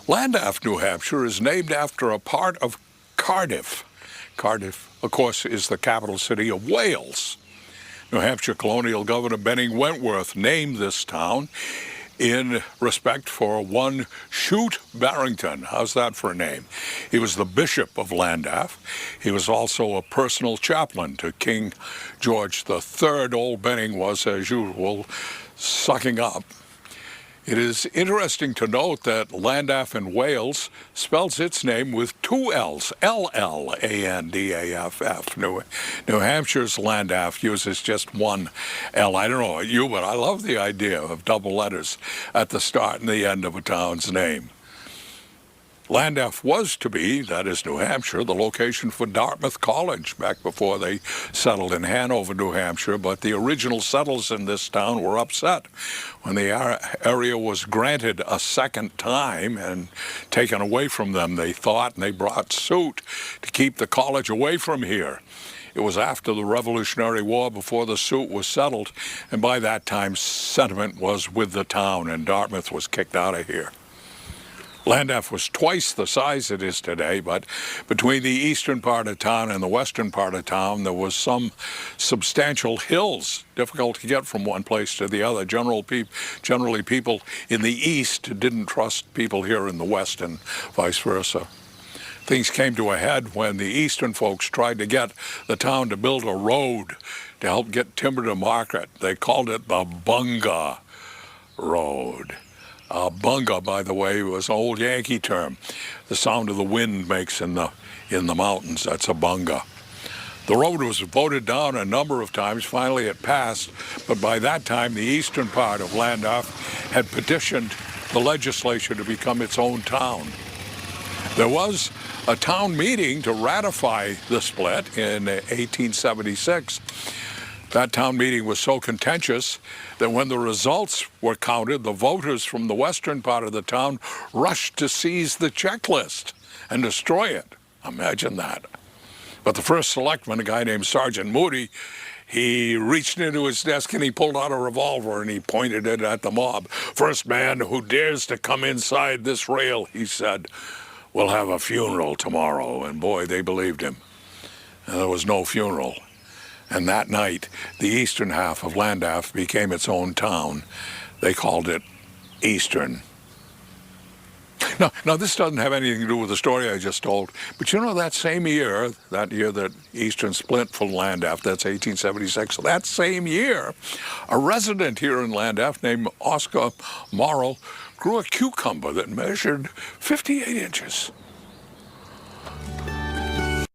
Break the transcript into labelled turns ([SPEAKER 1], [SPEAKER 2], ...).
[SPEAKER 1] Landaff, New Hampshire is named after a part of Cardiff. Cardiff, of course, is the capital city of Wales. New Hampshire colonial governor Benning Wentworth named this town in respect for one Chute Barrington. How's that for a name? He was the Bishop of Landaff. He was also a personal chaplain to King George III. Old Benning was, as usual, sucking up. It is interesting to note that Landaff in Wales spells its name with two L's, L-L-A-N-D-A-F-F. New Hampshire's Landaff uses just one L. I don't know about you, but I love the idea of double letters at the start and the end of a town's name. Landaff was to be, that is New Hampshire, the location for Dartmouth College back before they settled in Hanover, New Hampshire, but the original settlers in this town were upset when the area was granted a second time and taken away from them, they thought, and they brought suit to keep the college away from here. It was after the Revolutionary War before the suit was settled, and by that time sentiment was with the town and Dartmouth was kicked out of here. Landaff was twice the size it is today, but between the eastern part of town and the western part of town, there was some substantial hills, difficult to get from one place to the other. Generally, people in the east didn't trust people here in the west and vice versa. Things came to a head when the eastern folks tried to get the town to build a road to help get timber to market. They called it the Bunga Road. Bunga, by the way, was an old Yankee term. The sound of the wind makes in the mountains, that's a bunga. The road was voted down a number of times. Finally, it passed. But by that time, the eastern part of Landaff had petitioned the legislature to become its own town. There was a town meeting to ratify the split in 1876. That town meeting was so contentious that when the results were counted, the voters from the western part of the town rushed to seize the checklist and destroy it. Imagine that. But the first selectman, a guy named Sergeant Moody, he reached into his desk and he pulled out a revolver and he pointed it at the mob. "First man who dares to come inside this rail," he said, "will have a funeral tomorrow." And boy, they believed him. And there was no funeral. And that night, the eastern half of Landaff became its own town. They called it Eastern. Now, this doesn't have anything to do with the story I just told, but you know that same year, that year that Eastern split from Landaff, that's 1876, that same year, a resident here in Landaff named Oscar Morrill grew a cucumber that measured 58 inches.